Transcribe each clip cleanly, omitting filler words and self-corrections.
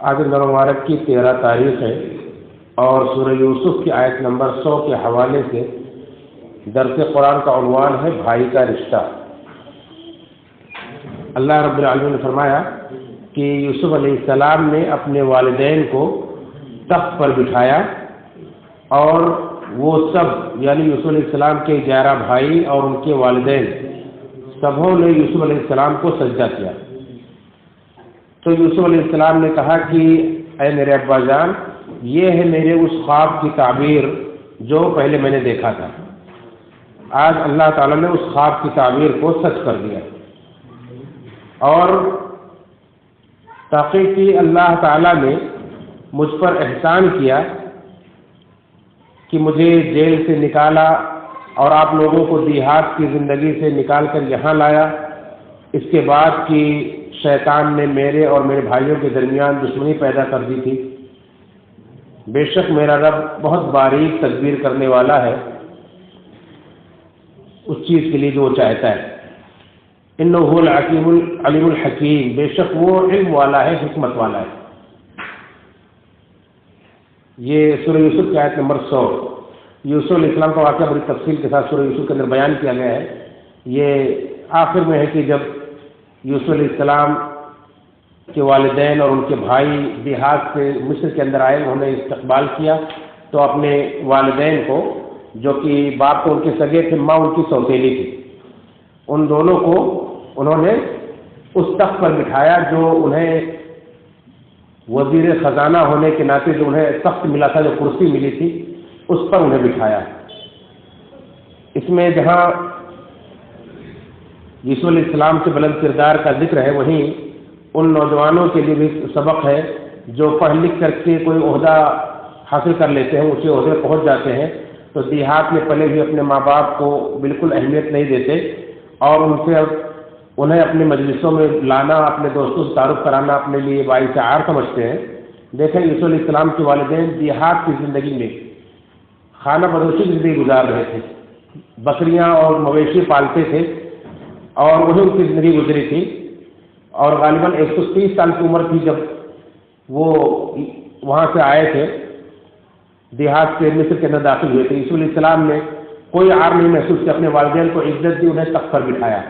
آج رمضان مبارک کی 13 تاریخ ہے اور سورہ یوسف کی آیت نمبر 100 کے حوالے سے درس قرآن کا عنوان ہے بھائی کا رشتہ۔ اللہ رب العالمین نے فرمایا کہ یوسف علیہ السلام نے اپنے والدین کو تخت پر بٹھایا اور وہ سب یعنی یوسف علیہ السلام کے 11 بھائی اور ان کے والدین سبوں نے یوسف علیہ السلام کو سجدہ کیا۔ تو یوسف علیہ السلام نے کہا کہ اے میرے ابا جان، یہ ہے میرے اس خواب کی تعبیر جو پہلے میں نے دیکھا تھا۔ آج اللہ تعالیٰ نے اس خواب کی تعبیر کو سچ کر دیا اور تحقیقی اللہ تعالیٰ نے مجھ پر احسان کیا کہ مجھے جیل سے نکالا اور آپ لوگوں کو دیہات کی زندگی سے نکال کر یہاں لایا۔ اس کے بعد کی شیطان نے میرے اور میرے بھائیوں کے درمیان دشمنی پیدا کر دی تھی۔ بے شک میرا رب بہت باریک تدبیر کرنے والا ہے اس چیز کے لیے جو وہ چاہتا ہے۔ انہ هو العلیم الحکیم، بے شک وہ علم والا ہے، حکمت والا ہے۔ یہ سورہ یوسف کی آیت نمبر 100۔ یوسف علیہ السلام کا واقعہ بڑی تفصیل کے ساتھ سورہ یوسف کے اندر بیان کیا گیا ہے۔ یہ آخر میں ہے کہ جب یوسف علیہ السلام کے والدین اور ان کے بھائی دیہات سے مصر کے اندر آئے، انہوں نے استقبال کیا تو اپنے والدین کو، جو کہ باپ تو ان کے سگے تھے، ماں ان کی سوتیلی تھی، ان دونوں کو انہوں نے اس تخت پر بٹھایا جو انہیں وزیر خزانہ ہونے کے ناطے جو انہیں تخت ملا تھا، جو کرسی ملی تھی، اس پر انہیں بٹھایا۔ اس میں جہاں یوسف علیہ السلام کے بلند کردار کا ذکر ہے، وہیں ان نوجوانوں کے لیے بھی سبق ہے جو پڑھ لکھ کر کے کوئی عہدہ حاصل کر لیتے ہیں، اونچے عہدے پہنچ جاتے ہیں تو دیہات میں پلے ہوئے اپنے ماں باپ کو بالکل اہمیت نہیں دیتے اور انہیں اپنے مجلسوں میں لانا، اپنے دوستوں سے تعارف کرانا اپنے لیے باعث عار سمجھتے ہیں۔ دیکھیں یوسف علیہ السلام کے والدین دیہات کی زندگی میں خانہ بدوشی زندگی گزار رہے تھے، بکریاں اور مویشی پالتے تھے اور وہی ان کی زندگی گزری تھی، اور غالباً 130 سال کی عمر تھی جب وہ وہاں سے آئے تھے، دیہات سے مصر کے اندر داخل ہوئے تھے۔ یوسف علیہ السلام نے کوئی عار نہیں محسوس کیا، اپنے والدین کو عزت دی، انہیں تخت پر بٹھایا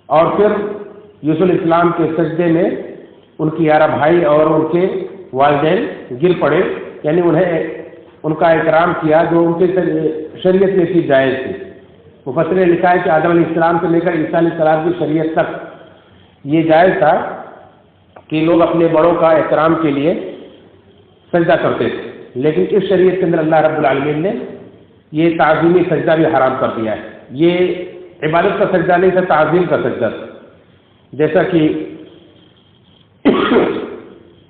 اور پھر یوسف علیہ السلام کے سجدے میں ان کی 11 بھائی اور ان کے والدین گر پڑے، یعنی انہیں ان کا احترام کیا جو ان کے شریعت میں کی جائز تھی۔ مفسر نے لکھا ہے کہ آدم علیہ السلام سے لے کر عیسیٰ علیہ السلام کی شریعت تک یہ جائز تھا کہ لوگ اپنے بڑوں کا احترام کے لیے سجدہ کرتے تھے، لیکن اس شریعت کے اندر اللہ رب العالمین نے یہ تعظیمی سجدہ بھی حرام کر دیا ہے۔ یہ عبادت کا سجدہ نہیں تھا، تعظیم کا سجدہ تھا۔ جیسا کہ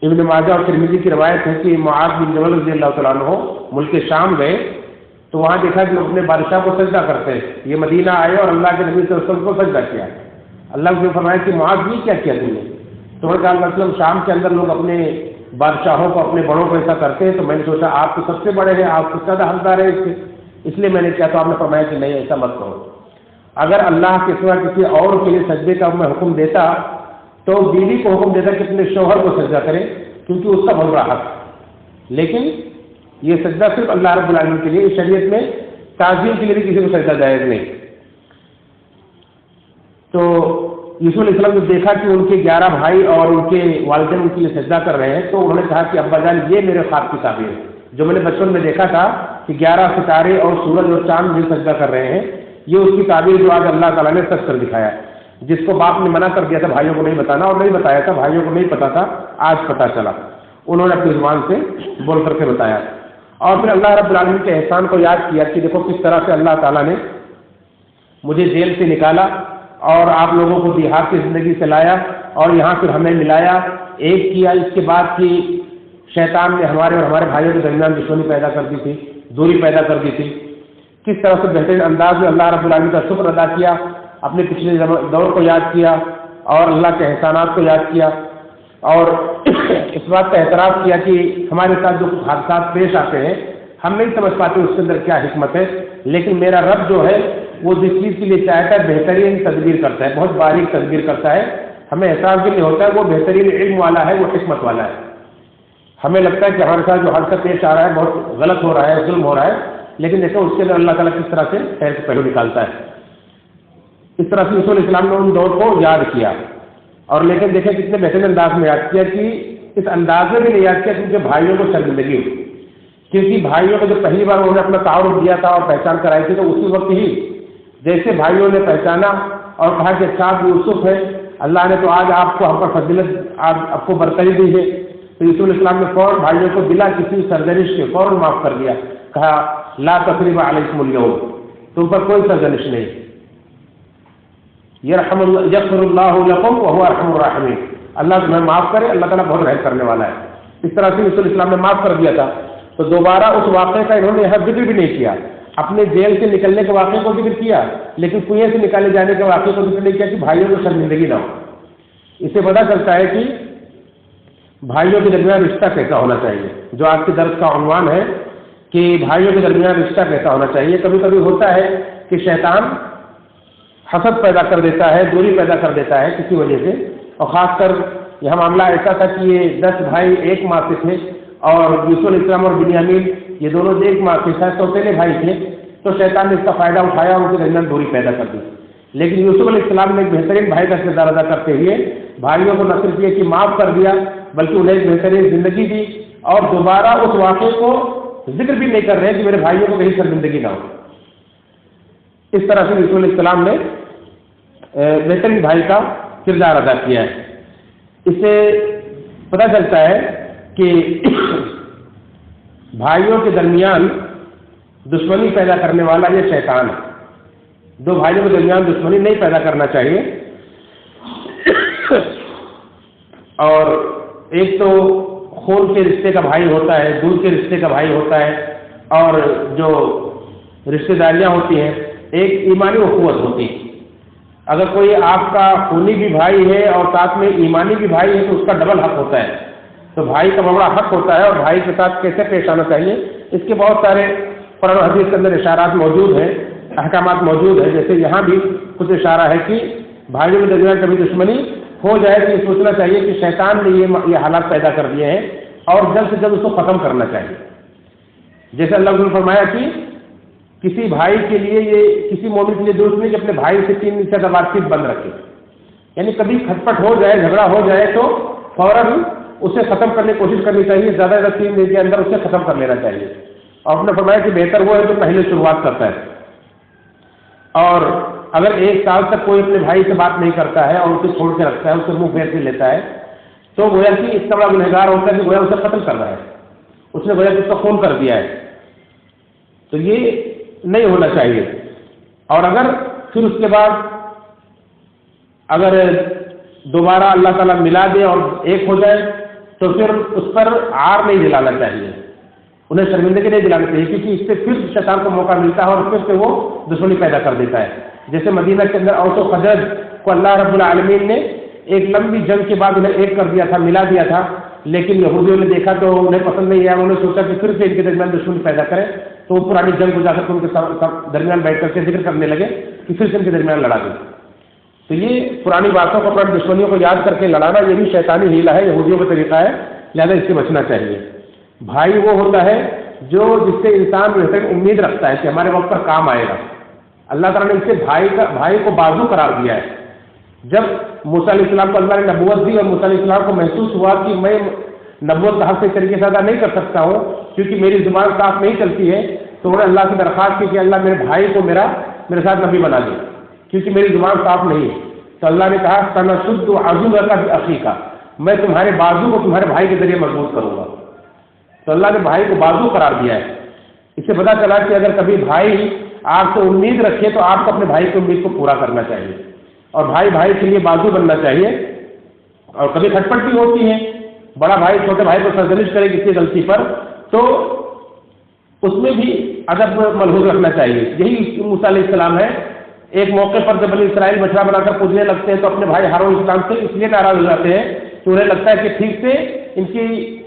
ابن ماجہ اور ترمذی کی روایت ہے کہ معاذ بن جبل رضی اللہ تعالیٰ عنہ ملک شام گئے تو وہاں دیکھا کہ لوگ اپنے بادشاہ کو سجدہ کرتے ہیں۔ یہ مدینہ آئے اور اللہ کے نبی صلی اللہ علیہ وسلم کو سجدہ کیا۔ اللہ نے فرمایا کہ معاذ یہ کیا کیا تم نے؟ تو انہوں نے کہا اللہ علیہ وسلم شام کے اندر لوگ اپنے بادشاہوں کو، اپنے بڑوں کو ایسا کرتے ہیں، تو میں نے سوچا آپ تو سب سے بڑے ہیں، آپ کو زیادہ حقدار ہے اس لیے میں نے کیا، تو آپ نے فرمایا کہ نہیں ایسا مت کرو۔ اگر اللہ کے سوا کسی اور کے لیے سجدے کا میں حکم دیتا تو بیوی کو حکم دیتا کہ اپنے شوہر کو سجدہ کرے، کیونکہ اس کا بہت بڑا حق ہے، لیکن یہ سجدہ صرف اللہ رب العالمین کے لیے، اس شریعت میں تعظیم کے لیے بھی کسی کو سجدہ جائز نہیں۔ تو یوسف علیہ السلام نے دیکھا کہ ان کے 11 بھائی اور ان کے والدین ان کے لیے سجدہ کر رہے ہیں، تو انہوں نے کہا کہ ابا جان یہ میرے خواب کی تعبیر ہے جو میں نے بچپن میں دیکھا تھا کہ 11 ستارے اور سورج اور چاند مجھے سجدہ کر رہے ہیں، یہ اس کی تعبیر جو آج اللہ تعالیٰ نے سچ کر دکھایا، جس کو باپ نے منع کر دیا تھا بھائیوں کو نہیں بتانا اور نہیں بتایا تھا، بھائیوں کو نہیں پتا تھا، آج پتا چلا، انہوں نے اپنی زبان سے بول کر کے بتایا۔ اور پھر اللہ رب العالمین کے احسان کو یاد کیا کہ دیکھو کس طرح سے اللہ تعالیٰ نے مجھے جیل سے نکالا اور آپ لوگوں کو دیہات کی زندگی سے لایا اور یہاں پھر ہمیں ملایا، ایک کیا۔ اس کے بعد کی شیطان نے ہمارے اور ہمارے بھائیوں کے درمیان دشمنی پیدا کر دی تھی، دوری پیدا کر دی تھی۔ کس طرح سے بہترین انداز میں اللہ رب العالمین کا شکر ادا کیا، اپنے پچھلے دور کو یاد کیا اور اللہ کے احسانات کو یاد کیا اور اس بات کا اعتراف کیا کہ ہمارے ساتھ جو کچھ حادثات پیش آتے ہیں ہم نہیں سمجھ پاتے اس کے اندر کیا حکمت ہے، لیکن میرا رب جو ہے وہ جس چیز کے لیے چاہتا ہے بہترین تدبیر کرتا ہے، بہت باریک تدبیر کرتا ہے، ہمیں احساس بھی نہیں ہوتا ہے، وہ بہترین علم والا ہے، وہ حکمت والا ہے۔ ہمیں لگتا ہے کہ ہمارے ساتھ جو حادثہ پیش آ رہا ہے بہت غلط ہو رہا ہے، ظلم ہو رہا ہے، لیکن دیکھیں اس کے لیے اللہ تعالیٰ کس طرح سے خیر کا پہلو نکالتا ہے۔ اس طرح سے رسول اسلام نے ان دور کو یاد کیا، اور لیکن دیکھیں کتنے بہترین انداز میں یاد کیا کہ اس انداز میں بھی نہیں یاد کیا کیونکہ بھائیوں کو شرمندگی ہوئی، کیونکہ بھائیوں کو جو پہلی بار انہوں نے اپنا تعارف دیا تھا اور پہچان کرائی تھی، تو اسی وقت ہی جیسے بھائیوں نے پہچانا اور کہا کہ اچھا آپ یوسف ہے، اللہ نے تو آج آپ کو ہم پر فضیلت آپ کو برتری دی ہے، تو یوسف علیہ السلام نے فوراً بھائیوں کو بلا کسی سرزنش کے فوراً معاف کر دیا، کہا لا تثریب علیکم اليوم، تم پر کوئی سرزنش نہیں، یغفر اللہ لکم وہو ارحم الراحمین، اللہ تمہیں معاف کرے، اللہ تعالیٰ بہت رحم کرنے والا ہے۔ اس طرح سے یوسف علیہ السلام نے معاف کر دیا تھا، تو دوبارہ اس واقعے کا انہوں نے یہاں ذکر بھی نہیں کیا، اپنے جیل سے نکلنے کے واقعے کو ذکر کیا، لیکن کنویں سے نکالے جانے کے واقعے کو ذکر نہیں کیا کہ بھائیوں کو شرمندگی نہ ہو۔ اس سے پتہ چلتا ہے کہ بھائیوں کے درمیان رشتہ کیسا ہونا چاہیے، جو آج کے درس کا عنوان ہے کہ بھائیوں کے درمیان رشتہ کیسا ہونا چاہیے۔ کبھی کبھی ہوتا ہے کہ شیطان حسد پیدا کر دیتا ہے، دوری پیدا کر دیتا ہے کسی وجہ سے، اور خاص کر یہ معاملہ ایسا تھا کہ یہ 10 بھائی ایک ماں سے تھے، اور یوسف علیہ السلام اور بنیامین یہ دونوں ایک ماں کے ساتھ سوتیلے بھائی تھے، تو شیطان نے اس کا فائدہ اٹھایا، ان کے درمیان دوری پیدا کر دی۔ لیکن یوسف علیہ السلام نے ایک بہترین بھائی کا کردار ادا کرتے ہوئے بھائیوں کو نہ صرف یہ کہ معاف کر دیا بلکہ انہیں ایک بہترین زندگی دی، اور دوبارہ اس واقعے کو ذکر بھی نہیں کر رہے کہ میرے بھائیوں کو کہیں شرمندگی نہ ہو۔ اس طرح سے یوسف علیہ السلام نے بہترین بھائی کا کردار ادا کیا ہے۔ اس سے پتہ چلتا ہے کہ بھائیوں کے درمیان دشمنی پیدا کرنے والا یہ شیطان ہے۔ دو بھائیوں کے درمیان دشمنی نہیں پیدا کرنا چاہیے، اور ایک تو خون کے رشتے کا بھائی ہوتا ہے، دودھ کے رشتے کا بھائی ہوتا ہے، اور جو رشتہ داریاں ہوتی ہیں ایک ایمانی اخوت ہوتی ہے۔ اگر کوئی آپ کا خونی بھی بھائی ہے اور ساتھ میں ایمانی بھی بھائی ہے تو اس کا ڈبل حق ہوتا ہے، تو بھائی کا بڑا حق ہوتا ہے، اور بھائی کے ساتھ کیسے پیش آنا چاہیے اس کے بہت سارے قرآن و حدیث کے اندر اشارات موجود ہیں، احکامات موجود ہیں۔ جیسے یہاں بھی کچھ اشارہ ہے کہ بھائیوں کے درمیان کبھی دشمنی ہو جائے تو یہ سوچنا چاہیے کہ شیطان نے یہ حالات پیدا کر دیے ہیں، اور جلد سے جلد اس کو ختم کرنا چاہیے۔ جیسے اللہ نے فرمایا کہ کسی بھائی کے لیے یہ کسی مومن کے لیے درست نہیں کہ اپنے بھائی سے 3 دن سے زیادہ بات چیت بند رکھے، یعنی کبھی کھٹپٹ ہو جائے، جھگڑا ہو جائے تو فوراً اسے ختم کرنے کی کوشش کرنی چاہیے، زیادہ سے زیادہ 3 دن کے اندر اسے ختم کر لینا چاہیے۔ اور آپ نے فرمایا کہ بہتر وہ ہے تو پہلے شروعات کرتا ہے، اور اگر 1 سال تک کوئی اپنے بھائی سے بات نہیں کرتا ہے اور اسے چھوڑ کے رکھتا ہے، اسے منہ پھیر کے لیتا ہے، تو گویا کہ اس کا بڑا گنہگار ہوتا ہے کہ گویا اسے قتل کر رہا ہے، اس نے گویا کہ اس کا خون کر دیا ہے، تو یہ نہیں ہونا چاہیے۔ اور اگر پھر اس کے بعد اگر دوبارہ اللہ تعالیٰ ملا دے اور ایک ہو جائے تو پھر اس پر عار نہیں دلانا چاہیے، انہیں شرمندگی نہیں دلانا چاہیے، کیونکہ اس سے پھر شیطان کو موقع ملتا ہے اور پھر سے وہ دشمنی پیدا کر دیتا ہے۔ جیسے مدینہ کے اندر اوس و خزرج کو اللہ رب العالمین نے ایک لمبی جنگ کے بعد انہیں ایک کر دیا تھا، ملا دیا تھا، لیکن یہودیوں نے دیکھا تو انہیں پسند نہیں آیا، انہوں نے سوچا کہ پھر سے ان کے درمیان دشمنی پیدا کرے، تو وہ پرانی جنگ کو جا کر ان کے درمیان بیٹھ کر کے ذکر کرنے لگے کہ پھر سے ان کے درمیان لڑا دیں۔ تو یہ پرانی باتوں کو، پرانی دشمنیوں کو یاد کر کے لڑانا یہ بھی شیطانی ہیلا ہے، یہودیوں کا طریقہ ہے، لہذا اس سے بچنا چاہیے۔ بھائی وہ ہوتا ہے جو جس سے انسان امید رکھتا ہے کہ ہمارے وقت پر کام آئے گا۔ اللہ تعالیٰ نے اس سے بھائی کو بازو قرار دیا ہے۔ جب موسیٰ علیہ السلام کو اللہ نے نبوت دی اور موسیٰ علیہ السلام کو محسوس ہوا کہ میں نبوت کا حق سے طریقے سے ادا نہیں کر سکتا ہوں کیونکہ میری زبان صاف نہیں چلتی ہے، تو انہوں نے اللہ سے درخواست کی کہ اللہ میرے بھائی کو میرے ساتھ نبی بنا دے کیونکہ میری زبان صاف نہیں ہے۔ تو اللہ نے کہا سنشد عضدک بأخیک، میں تمہارے بازو کو تمہارے بھائی کے ذریعے مضبوط کروں گا۔ تو اللہ نے بھائی کو بازو قرار دیا ہے۔ اس سے پتہ چلا کہ اگر کبھی بھائی آپ سے امید رکھے تو آپ کو اپنے بھائی کی امید کو پورا کرنا چاہیے، اور بھائی کے لیے بازو بننا چاہیے۔ اور کبھی کھٹپٹ بھی ہوتی ہے، بڑا بھائی چھوٹے بھائی کو سرزنش کرے کسی غلطی پر تو اس میں بھی ادب ملحوظ رکھنا چاہیے۔ یہی موسیٰ علیہ السلام ہے، ایک موقع پر جب بنی اسرائیل بچڑا بنا کر پوجنے لگتے ہیں تو اپنے بھائی ہارون علیہ السلام سے اس لیے ناراض ہو جاتے ہیں کہ انہیں لگتا ہے کہ ٹھیک سے ان کی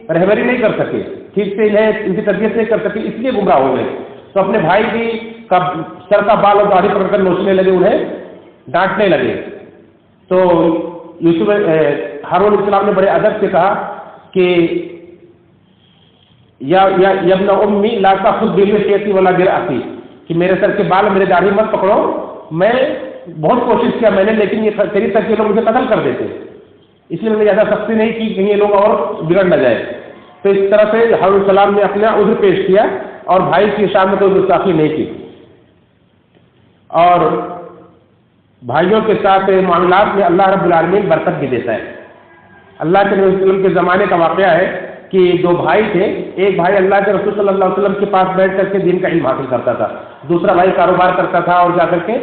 رہبری نہیں کر سکے، ٹھیک سے انہیں ان کی تربیت نہیں کر سکے، اس لیے گمراہ ہو گئے۔ تو اپنے بھائی کی سر کا بال اور داڑھی پکڑ کر نوچنے لگے، انہیں ڈانٹنے لگے۔ تو ہارون علیہ السلام نے بڑے ادب سے کہا کہ یا ابن امی لا تاخذ بلحیتی ولا برأسی، کہ میرے سر کے بال میرے داڑھی مت پکڑو، میں بہت کوشش کیا میں نے، لیکن یہ تیری تک یہ لوگ مجھے قتل کر دیتے، اس لیے میں نے زیادہ سختی نہیں کی کہ یہ لوگ اور بگڑ نہ جائے۔ تو اس طرح سے حضرت السلام نے اپنا عذر پیش کیا اور بھائی کی شان میں کوئی گستاخی نہیں کی۔ اور بھائیوں کے ساتھ معاملات میں اللہ رب العالمین برکت بھی دیتا ہے۔ اللہ کے نبی صلی اللہ علیہ وسلم کے زمانے کا واقعہ ہے کہ دو بھائی تھے، ایک بھائی اللہ کے رسول صلی اللہ علیہ وسلم کے پاس بیٹھ کر کے دین کا علم حاصل کرتا تھا، دوسرا بھائی کاروبار کرتا تھا اور جا کر کے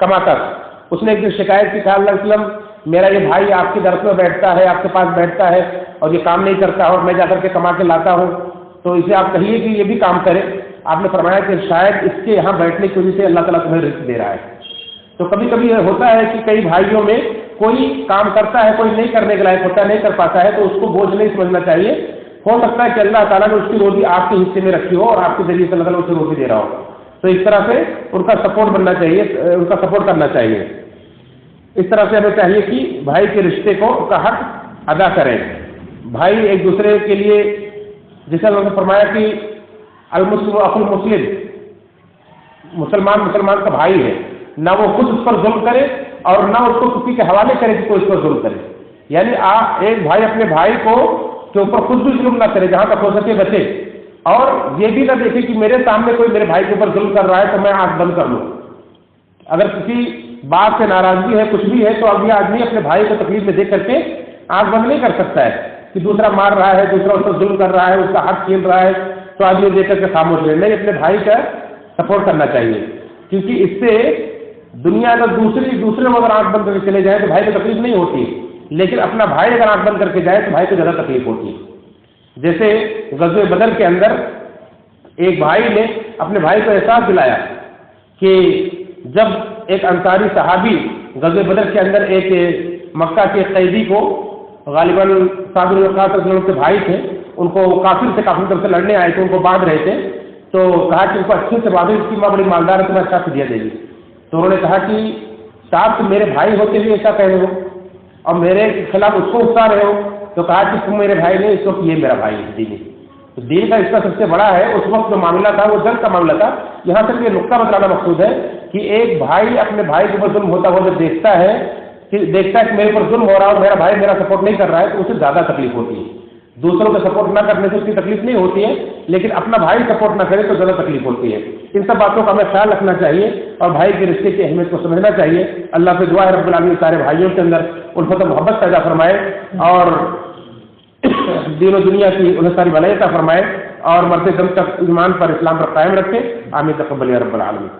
کماتا تھا۔ اس نے ایک دن شکایت کی، کہا اللہ علیہ وسلم میرا یہ بھائی آپ کے درس میں بیٹھتا ہے، آپ کے پاس بیٹھتا ہے اور یہ کام نہیں کرتا اور میں جا کر کے کما کے لاتا ہوں، تو اسے آپ کہیے کہ یہ بھی کام کرے۔ آپ نے فرمایا کہ شاید اس کے یہاں بیٹھنے کی وجہ سے اللہ تعالیٰ تمہیں رزق دے رہا ہے۔ تو کبھی کبھی ہوتا ہے کہ کئی بھائیوں میں کوئی کام کرتا ہے، کوئی نہیں کرنے کے لائق ہوتا ہے، نہیں کر پاتا ہے، تو اس کو بوجھ نہیں سمجھنا چاہیے۔ ہو سکتا ہے کہ اللہ تعالیٰ نے اس کی روزی آپ کے حصے میں رکھی ہو اور آپ کے ذریعے سے اللہ تعالیٰ اسے روزی دے رہا ہو، تو اس طرح سے ان کا سپورٹ بننا چاہیے، ان کا سپورٹ کرنا چاہیے۔ اس طرح سے ہمیں چاہیے کہ بھائی کے رشتے کو کا حق ادا کریں۔ بھائی ایک دوسرے کے لیے، جیسے اللہ نے فرمایا کہ المسلم اخو المسلم، مسلمان کا بھائی ہے، نہ وہ خود اس پر ظلم کرے اور نہ اس کو کسی کے حوالے کرے کہ کوئی اس پر ظلم کرے، یعنی ایک بھائی اپنے بھائی کو کے اوپر خود بھی ظلم نہ کرے، جہاں تک ہو سکے بچے، اور یہ بھی نہ دیکھے کہ میرے سامنے کوئی میرے بھائی کے اوپر ظلم کر رہا ہے تو میں آنکھ بند کر لوں۔ اگر کسی بات سے ناراضگی ہے، کچھ بھی ہے، تو اب یہ آدمی اپنے بھائی کو تکلیف میں دیکھ کر کے آنکھ بند نہیں کر سکتا ہے کہ دوسرا مار رہا ہے، دوسرا اس پر ظلم کر رہا ہے، اس کا حق چھین رہا ہے، تو آدمی دیکھ کر کے خاموش رہے، نہیں اپنے بھائی کا سپورٹ کرنا چاہیے، کیونکہ اس سے دنیا اگر دوسرے لوگ اگر آنکھ بند کر کے چلے جائیں تو بھائی کو تکلیف نہیں ہوتی، لیکن اپنا بھائی اگر آنکھ بند کر کے جائے تو بھائی کو زیادہ تکلیف ہوتی ہے۔ جیسے غزوہ بدر کے اندر ایک بھائی نے اپنے بھائی کو احساس دلایا کہ جب ایک انصاری صحابی غزوہ بدر کے اندر ایک مکہ کے قیدی کو، غالباً سعد بن وقاص رضی اللہ عنہ کے بھائی تھے، ان کو کافر سے طرف سے لڑنے آئے تھے، ان کو باندھ رہے تھے، تو کہا کہ ان کو اچھے سے باندھو، اس کی ماں بڑی مالدار ہے، تمہیں اچھا سے دیا دے گی۔ تو انہوں نے کہا کہ صاحب تم میرے بھائی ہوتے بھی ایسا کہہ رہے ہو اور میرے خلاف اس کو اکسا رہے ہو، تو کہا کہ تم میرے بھائی نہیں، اس وقت یہ میرا بھائی ہے دینی۔ تو دین کا حصہ سب سے بڑا ہے، اس وقت جو معاملہ تھا وہ جنگ کا معاملہ تھا۔ یہاں تک یہ نقطہ بتلانا مقصود ہے کہ ایک بھائی اپنے بھائی کے اوپر ظلم ہوتا ہوا جب دیکھتا ہے کہ میرے اوپر ظلم ہو رہا ہے اور میرا بھائی میرا سپورٹ نہیں کر رہا ہے، تو اسے زیادہ تکلیف ہوتی ہے۔ دوسروں کا سپورٹ نہ کرنے سے اس کی تکلیف نہیں ہوتی ہے، لیکن اپنا بھائی سپورٹ نہ کرے تو زیادہ تکلیف ہوتی ہے۔ ان سب باتوں کا ہمیں خیال رکھنا چاہیے اور بھائی کے رشتے کی اہمیت کو سمجھنا چاہیے۔ اللہ سے دعا ہے رب العالمین سارے بھائیوں کے اندر الفت و محبت پیدا فرمائے اور دین و دنیا کی انہیں ساری بھلائی عطا فرمائے اور مرتے دم تک ایمان پر، اسلام پر قائم رکھے۔ آمین تقبل یا رب العالمین۔